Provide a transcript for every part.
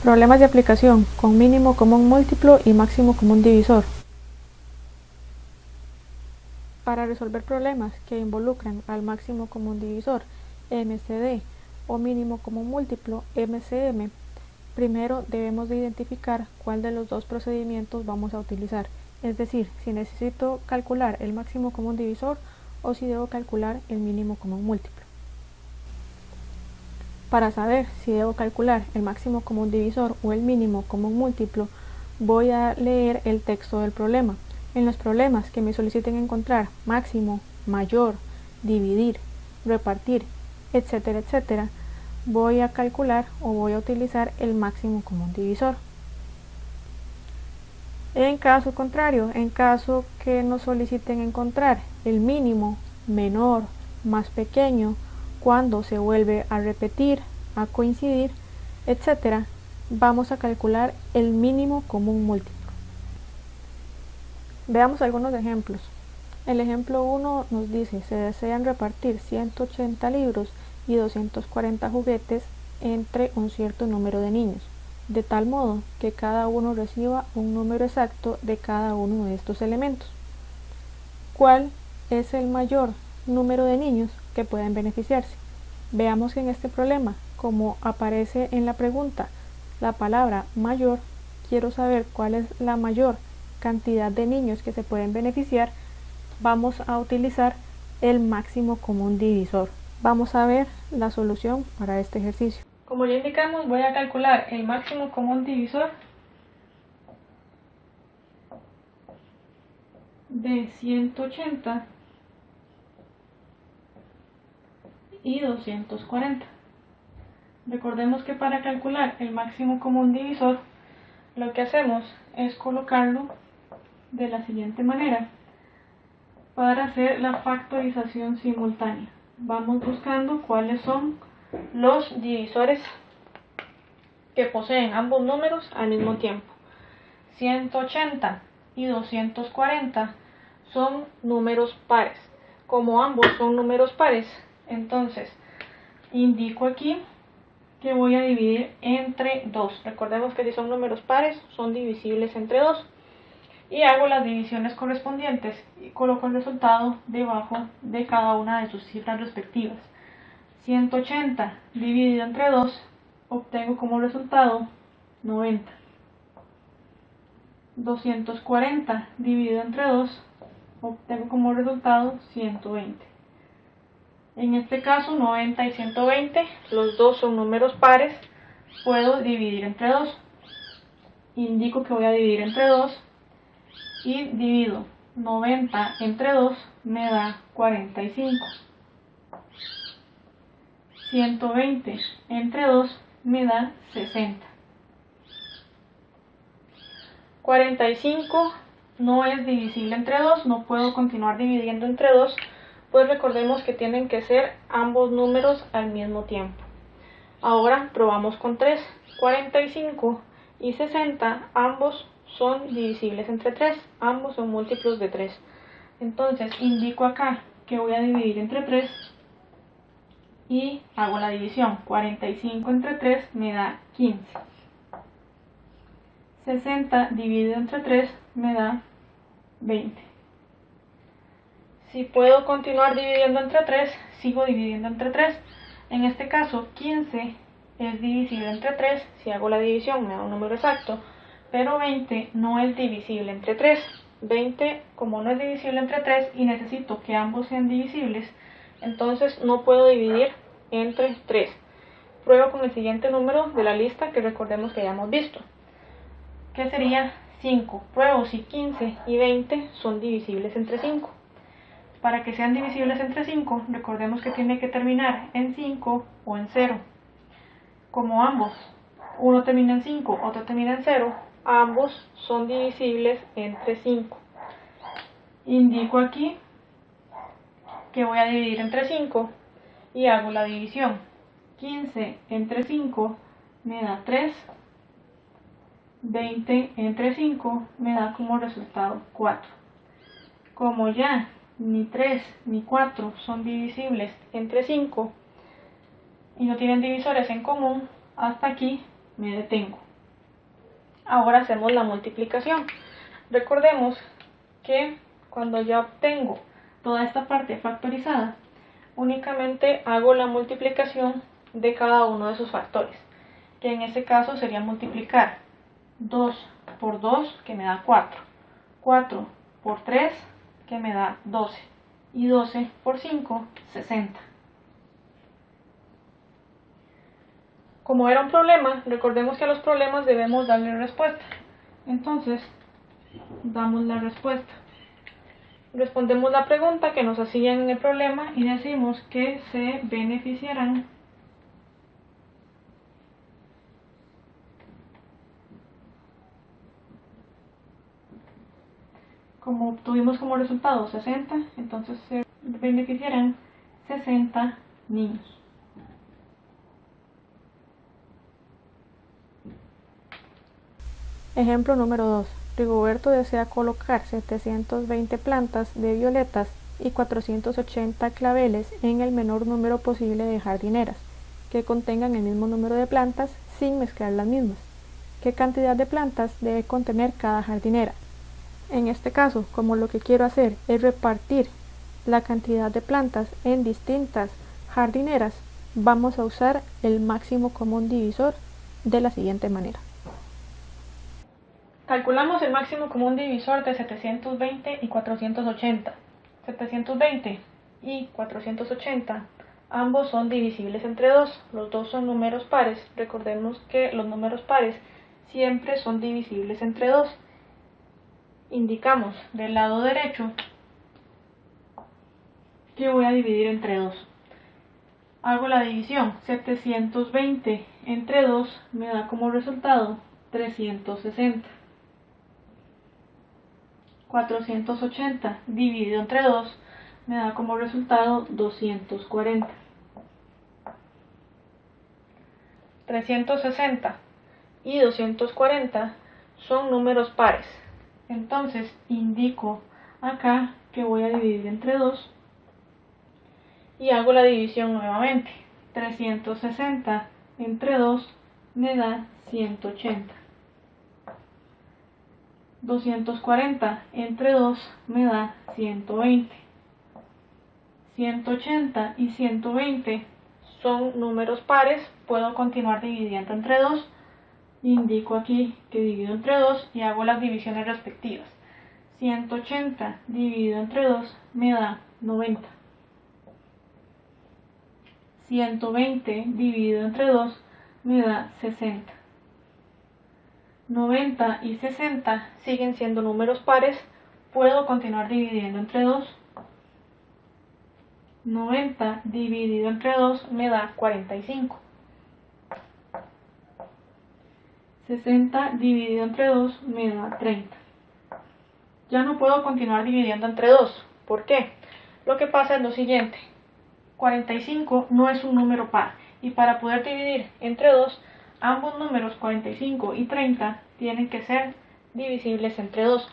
Problemas de aplicación con mínimo común múltiplo y máximo común divisor. Para resolver problemas que involucran al máximo común divisor MCD o mínimo común múltiplo MCM, primero debemos de identificar cuál de los dos procedimientos vamos a utilizar, es decir, si necesito calcular el máximo común divisor o si debo calcular el mínimo común múltiplo. Para saber si debo calcular el máximo común divisor o el mínimo común múltiplo, voy a leer el texto del problema. En los problemas que me soliciten encontrar máximo, mayor, dividir, repartir, etcétera, etcétera, voy a calcular o voy a utilizar el máximo común divisor. En caso contrario, en caso que nos soliciten encontrar el mínimo, menor, más pequeño, cuando se vuelve a repetir, a coincidir, etcétera, vamos a calcular el mínimo común múltiplo. Veamos algunos ejemplos. El ejemplo 1 nos dice: se desean repartir 180 libros y 240 juguetes entre un cierto número de niños, de tal modo que cada uno reciba un número exacto de cada uno de estos elementos. ¿Cuál es el mayor número de niños que pueden beneficiarse? Veamos que en este problema, como aparece en la pregunta la palabra mayor, quiero saber cuál es la mayor cantidad de niños que se pueden beneficiar. Vamos a utilizar el máximo común divisor. Vamos a ver la solución para este ejercicio. Como ya indicamos, voy a calcular el máximo común divisor de 180 y 240. Recordemos que para calcular el máximo común divisor, lo que hacemos es colocarlo de la siguiente manera para hacer la factorización simultánea. Vamos buscando cuáles son los divisores que poseen ambos números al mismo tiempo. 180 y 240 son números pares. Como ambos son números pares, entonces indico aquí que voy a dividir entre 2. Recordemos que si son números pares, son divisibles entre 2. Y hago las divisiones correspondientes y coloco el resultado debajo de cada una de sus cifras respectivas. 180 dividido entre 2 obtengo como resultado 90. 240 dividido entre 2 obtengo como resultado 120. En este caso 90 y 120, los dos son números pares, puedo dividir entre 2. Indico que voy a dividir entre 2 y divido 90 entre 2, me da 45. 120 entre 2 me da 60. 45 no es divisible entre 2, no puedo continuar dividiendo entre 2, pues recordemos que tienen que ser ambos números al mismo tiempo. Ahora probamos con 3. 45 y 60, ambos son divisibles entre 3, ambos son múltiplos de 3. Entonces indico acá que voy a dividir entre 3 y hago la división. 45 entre 3 me da 15. 60 dividido entre 3 me da 20. Si puedo continuar dividiendo entre 3, sigo dividiendo entre 3. En este caso 15 es divisible entre 3, si hago la división me da un número exacto, pero 20 no es divisible entre 3. 20, como no es divisible entre 3 y necesito que ambos sean divisibles, entonces no puedo dividir entre 3. Pruebo con el siguiente número de la lista que recordemos que ya hemos visto, que sería 5. Pruebo si 15 y 20 son divisibles entre 5. Para que sean divisibles entre 5, recordemos que tiene que terminar en 5 o en 0. Como ambos, uno termina en 5, otro termina en 0, ambos son divisibles entre 5. Indico aquí que voy a dividir entre 5 y hago la división. 15 entre 5 me da 3. 20 entre 5 me da como resultado 4. Como ya ni 3 ni 4 son divisibles entre 5 y no tienen divisores en común, hasta aquí me detengo. Ahora hacemos la multiplicación. Recordemos que cuando ya obtengo toda esta parte factorizada, únicamente hago la multiplicación de cada uno de sus factores, que en este caso sería multiplicar 2 por 2, que me da 4, 4 por 3, que me da 12, y 12 por 5, 60. Como era un problema, recordemos que a los problemas debemos darle respuesta. Entonces, damos la respuesta. Respondemos la pregunta que nos hacían en el problema y decimos que se beneficiarán como obtuvimos como resultado 60, entonces se beneficiarán 60 niños. Ejemplo número 2. Rigoberto desea colocar 720 plantas de violetas y 480 claveles en el menor número posible de jardineras, que contengan el mismo número de plantas sin mezclar las mismas. ¿Qué cantidad de plantas debe contener cada jardinera? En este caso, como lo que quiero hacer es repartir la cantidad de plantas en distintas jardineras, vamos a usar el máximo común divisor de la siguiente manera. Calculamos el máximo común divisor de 720 y 480. 720 y 480, ambos son divisibles entre 2. Los dos son números pares. Recordemos que los números pares siempre son divisibles entre 2. Indicamos del lado derecho que voy a dividir entre 2. Hago la división. 720 entre 2 me da como resultado 360. 480 dividido entre 2 me da como resultado 240. 360 y 240 son números pares. Entonces indico acá que voy a dividir entre 2 y hago la división nuevamente. 360 entre 2 me da 180. 240 entre 2 me da 120. 180 y 120 son números pares. Puedo continuar dividiendo entre 2. Indico aquí que divido entre 2 y hago las divisiones respectivas. 180 dividido entre 2 me da 90. 120 dividido entre 2 me da 60. 90 y 60 siguen siendo números pares. Puedo continuar dividiendo entre 2. 90 dividido entre 2 me da 45. 60 dividido entre 2 me da 30. Ya no puedo continuar dividiendo entre 2. ¿Por qué? Lo que pasa es lo siguiente. 45 no es un número par. Y para poder dividir entre 2, ambos números 45 y 30 tienen que ser divisibles entre 2.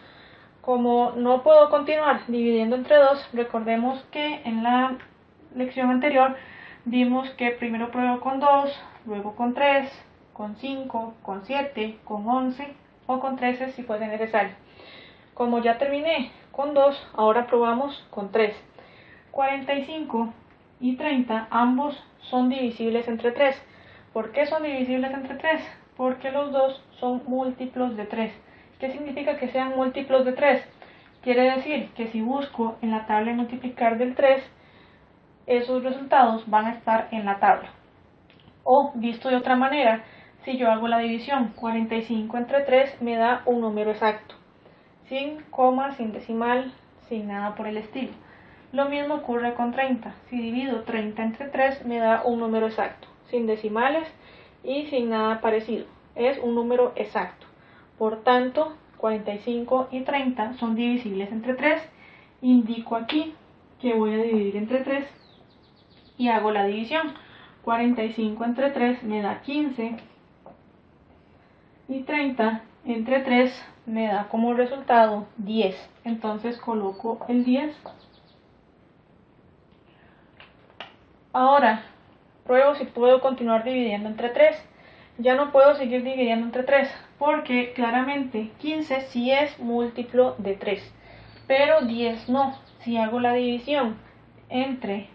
Como no puedo continuar dividiendo entre 2, recordemos que en la lección anterior vimos que primero pruebo con 2, luego con 3, con 5, con 7, con 11 o con 13 si fuese necesario. Como ya terminé con 2, ahora probamos con 3. 45 y 30 ambos son divisibles entre 3. ¿Por qué son divisibles entre 3? Porque los dos son múltiplos de 3. ¿Qué significa que sean múltiplos de 3? Quiere decir que si busco en la tabla de multiplicar del 3, esos resultados van a estar en la tabla. O, visto de otra manera, si yo hago la división 45 entre 3 me da un número exacto, sin coma, sin decimal, sin nada por el estilo. Lo mismo ocurre con 30. Si divido 30 entre 3 me da un número exacto, sin decimales y sin nada parecido. Es un número exacto. Por tanto, 45 y 30 son divisibles entre 3. Indico aquí que voy a dividir entre 3 y hago la división. 45 entre 3 me da 15 y 30 entre 3 me da como resultado 10. Entonces coloco el 10. Ahora pruebo si puedo continuar dividiendo entre 3. Ya no puedo seguir dividiendo entre 3. porque claramente 15 sí es múltiplo de 3, pero 10 no. Si hago la división entre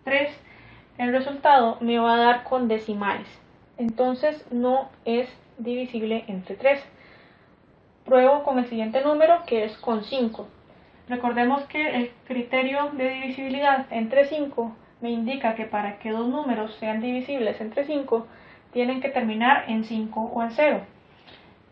3, el resultado me va a dar con decimales, entonces no es divisible entre 3. Pruebo con el siguiente número, que es con 5. Recordemos que el criterio de divisibilidad entre 5 me indica que para que dos números sean divisibles entre 5, tienen que terminar en 5 o en 0.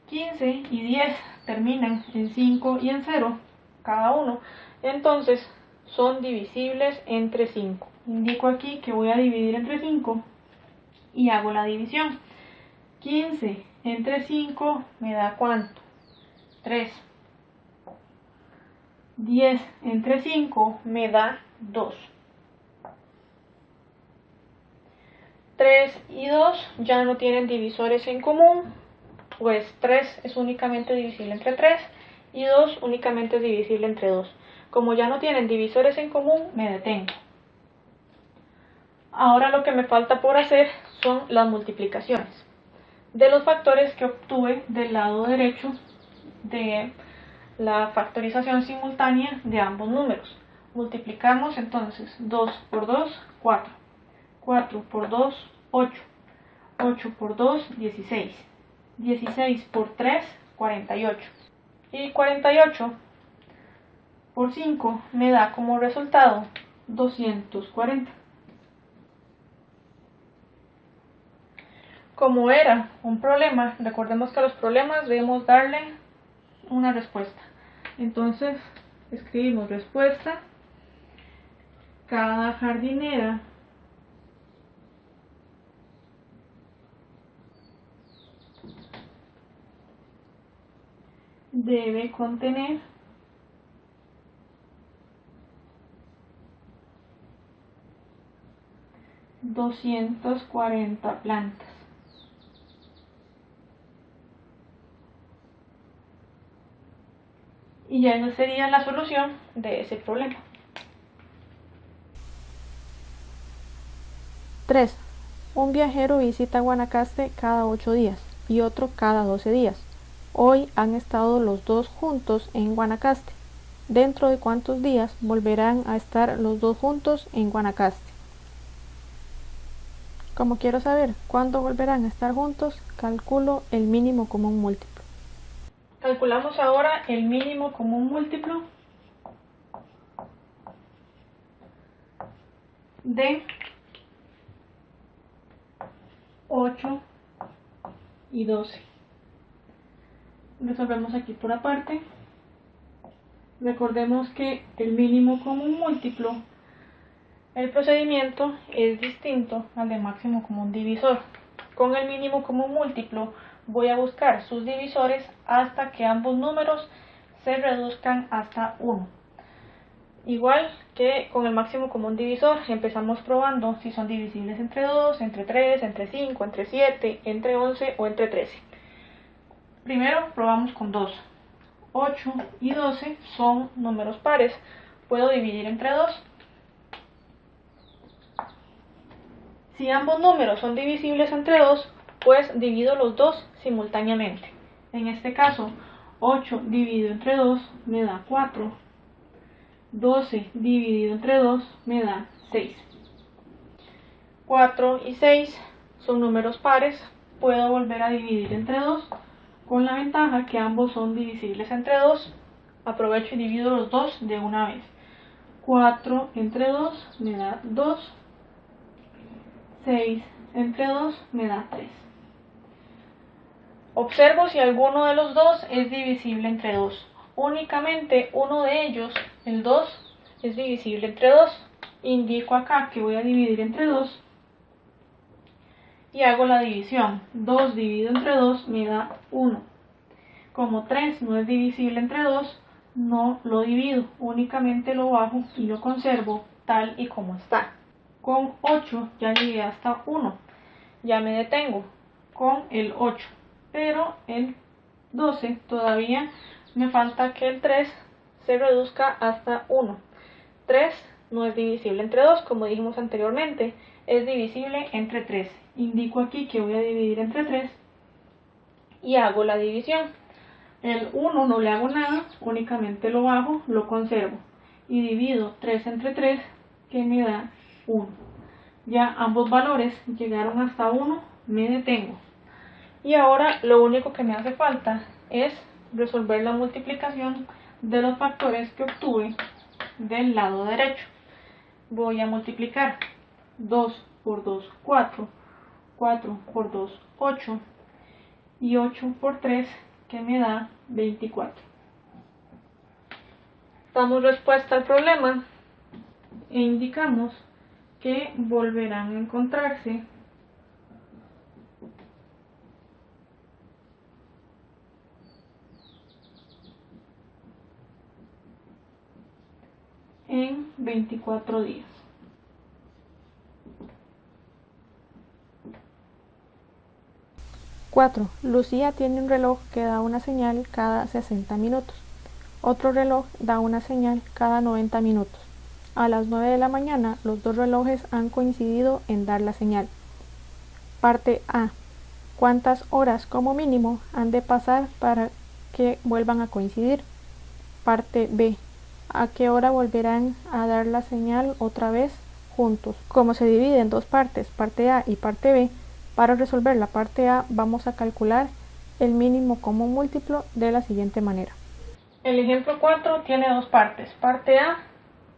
15 y 10 terminan en 5 y en 0 cada uno, entonces son divisibles entre 5. Indico aquí que voy a dividir entre 5 y hago la división. 15 entre 5 me da ¿cuánto? 3. 10 entre 5 me da 2. 3 y 2 ya no tienen divisores en común, pues 3 es únicamente divisible entre 3 y 2 únicamente es divisible entre 2. Como ya no tienen divisores en común, me detengo. Ahora lo que me falta por hacer son las multiplicaciones de los factores que obtuve del lado derecho de la factorización simultánea de ambos números. Multiplicamos entonces 2 por 2, 4. 4 por 2, 8. 8 por 2, 16. 16 por 3, 48. Y 48 por 5 me da como resultado 240. Como era un problema, recordemos que a los problemas debemos darle una respuesta. Entonces escribimos respuesta. Cada jardinera debe contener 240 plantas. Y ya esa sería la solución de ese problema. 3. Un viajero visita Guanacaste cada 8 días y otro cada 12 días. Hoy han estado los dos juntos en Guanacaste. ¿Dentro de cuántos días volverán a estar los dos juntos en Guanacaste? Como quiero saber cuándo volverán a estar juntos, calculo el mínimo común múltiplo. Calculamos ahora el mínimo común múltiplo de 8 y 12. Resolvemos aquí por aparte. Recordemos que el mínimo común múltiplo, el procedimiento es distinto al de máximo común divisor. Con el mínimo común múltiplo voy a buscar sus divisores hasta que ambos números se reduzcan hasta 1. Igual que con el máximo común divisor, empezamos probando si son divisibles entre 2, entre 3, entre 5, entre 7, entre 11 o entre 13. Primero probamos con 2. 8 y 12 son números pares. Puedo dividir entre 2. Si ambos números son divisibles entre 2, pues divido los dos simultáneamente. En este caso, 8 dividido entre 2 me da 4. 12 dividido entre 2 me da 6. 4 y 6 son números pares. Puedo volver a dividir entre 2 con la ventaja que ambos son divisibles entre 2. Aprovecho y divido los dos de una vez. 4 entre 2 me da 2. 6 entre 2 me da 3. Observo si alguno de los dos es divisible entre 2. Únicamente uno de ellos, el 2, es divisible entre 2. Indico acá que voy a dividir entre 2 y hago la división. 2 dividido entre 2 me da 1. Como 3 no es divisible entre 2, no lo divido, únicamente lo bajo y lo conservo tal y como está. Con 8 ya llegué hasta 1, ya me detengo con el 8, pero el 12 todavía me falta que el 3 se reduzca hasta 1. 3 no es divisible entre 2, como dijimos anteriormente, es divisible entre 3. Indico aquí que voy a dividir entre 3 y hago la división. El 1 no le hago nada, únicamente lo bajo, lo conservo y divido 3 entre 3, que me da 1. Ya ambos valores llegaron hasta 1, me detengo. Y ahora lo único que me hace falta es resolver la multiplicación de los factores que obtuve del lado derecho. Voy a multiplicar 2 por 2, 4, 4 por 2, 8 y 8 por 3, que me da 24. Damos respuesta al problema e indicamos que volverán a encontrarse en 24 días. Cuatro. Lucía tiene un reloj que da una señal cada 60 minutos. Otro reloj da una señal cada 90 minutos. A las 9 de la mañana, los dos relojes han coincidido en dar la señal. Parte A. ¿Cuántas horas como mínimo han de pasar para que vuelvan a coincidir? Parte B. ¿A qué hora volverán a dar la señal otra vez juntos? Como se divide en dos partes, parte A y parte B, para resolver la parte A vamos a calcular el mínimo común múltiplo de la siguiente manera. El ejemplo 4 tiene dos partes, parte A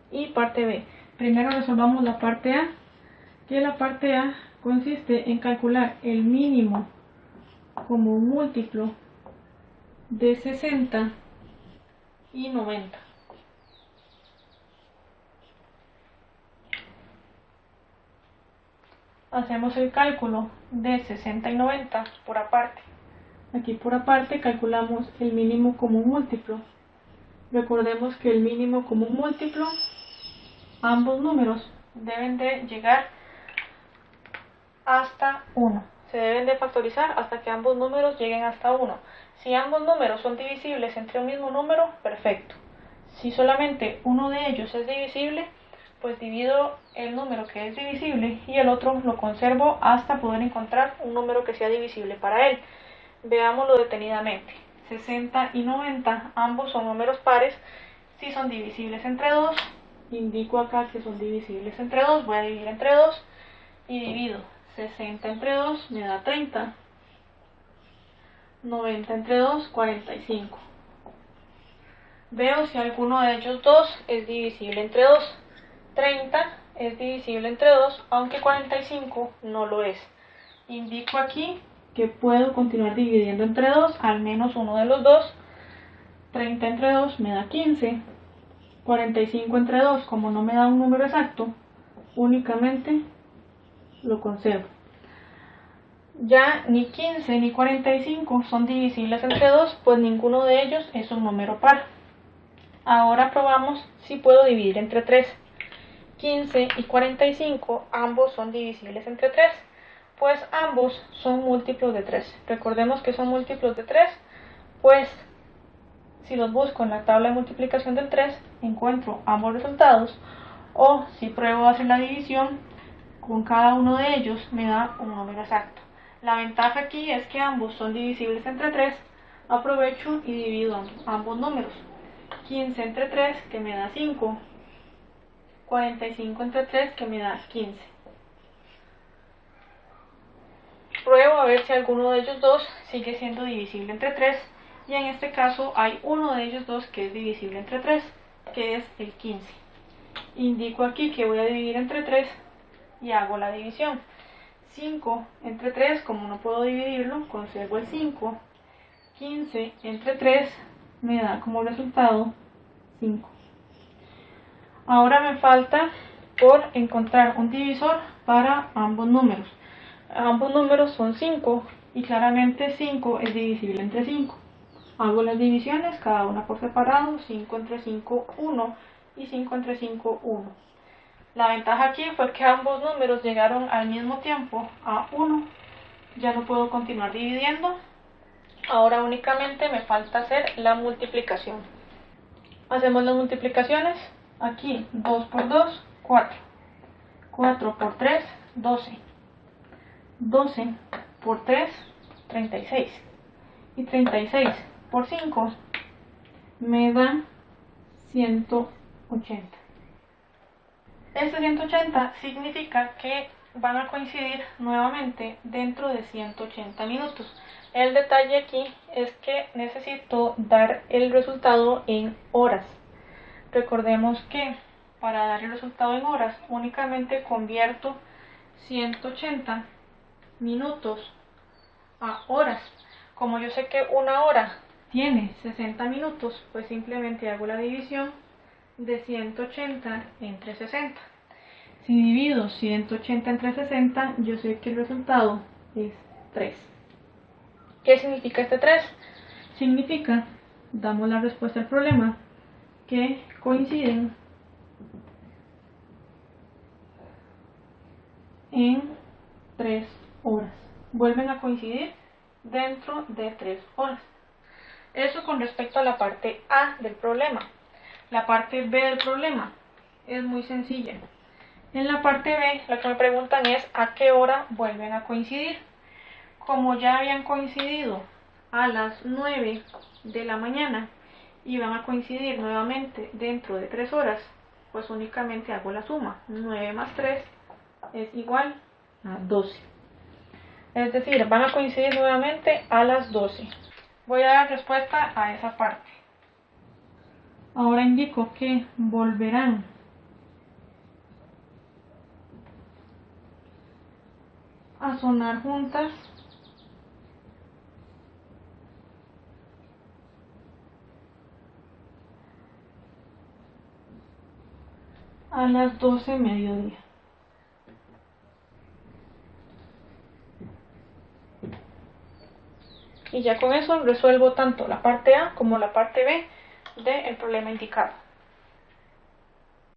y parte B. Primero resolvamos la parte A, que la parte A consiste en calcular el mínimo común múltiplo de 60 y 90. Hacemos el cálculo de 60 y 90 por aparte. Aquí por aparte calculamos el mínimo común múltiplo. Recordemos que el mínimo común múltiplo, ambos números deben de llegar hasta 1. Se deben de factorizar hasta que ambos números lleguen hasta 1. Si ambos números son divisibles entre un mismo número, perfecto. Si solamente uno de ellos es divisible, pues divido el número que es divisible y el otro lo conservo hasta poder encontrar un número que sea divisible para él. Veámoslo detenidamente. 60 y 90, ambos son números pares. Si son divisibles entre 2, indico acá que son divisibles entre 2, voy a dividir entre 2 y divido 60 entre 2, me da 30. 90 entre 2, 45. Veo si alguno de ellos dos es divisible entre 2. 30 es divisible entre 2, aunque 45 no lo es. Indico aquí que puedo continuar dividiendo entre 2, al menos uno de los dos. 30 entre 2 me da 15. 45 entre 2, como no me da un número exacto, únicamente lo conservo. Ya ni 15 ni 45 son divisibles entre 2, pues ninguno de ellos es un número par. Ahora probamos si puedo dividir entre 3. 15 y 45, ambos son divisibles entre 3, pues ambos son múltiplos de 3. Recordemos que son múltiplos de 3, pues si los busco en la tabla de multiplicación del 3, encuentro ambos resultados, o si pruebo a hacer la división, con cada uno de ellos me da un número exacto. La ventaja aquí es que ambos son divisibles entre 3, aprovecho y divido ambos números. 15 entre 3, que me da 5. 45 entre 3, que me da 15. Pruebo a ver si alguno de ellos dos sigue siendo divisible entre 3, y en este caso hay uno de ellos dos que es divisible entre 3, que es el 15. Indico aquí que voy a dividir entre 3 y hago la división. 5 entre 3, como no puedo dividirlo, conservo el 5. 15 entre 3 me da como resultado 5. Ahora me falta por encontrar un divisor para ambos números. Ambos números son 5 y claramente 5 es divisible entre 5. Hago las divisiones, cada una por separado. 5 entre 5, 1 y 5 entre 5, 1. La ventaja aquí fue que ambos números llegaron al mismo tiempo a 1. Ya no puedo continuar dividiendo. Ahora únicamente me falta hacer la multiplicación. Hacemos las multiplicaciones. Aquí 2 por 2, 4. 4 por 3, 12. 12 por 3, 36. y 36 por 5 me da 180. Este 180 significa que van a coincidir nuevamente dentro de 180 minutos. El detalle aquí es que necesito dar el resultado en horas. Recordemos que para dar el resultado en horas únicamente convierto 180 minutos a horas. Como yo sé que una hora tiene 60 minutos, pues simplemente hago la división de 180 entre 60. Si divido 180 entre 60, yo sé que el resultado es 3. ¿Qué significa este 3? Significa, damos la respuesta al problema, que coinciden en 3 horas. Vuelven a coincidir dentro de 3 horas. Eso con respecto a la parte A del problema. La parte B del problema es muy sencilla. En la parte B, lo que me preguntan es a qué hora vuelven a coincidir. Como ya habían coincidido a las 9 de la mañana y van a coincidir nuevamente dentro de 3 horas, pues únicamente hago la suma. 9 más 3 es igual a 12. Es decir, van a coincidir nuevamente a las 12. Voy a dar respuesta a esa parte. Ahora indico que volverán a sonar juntas a las 12 mediodía. Y ya con eso resuelvo tanto la parte A como la parte B del problema indicado.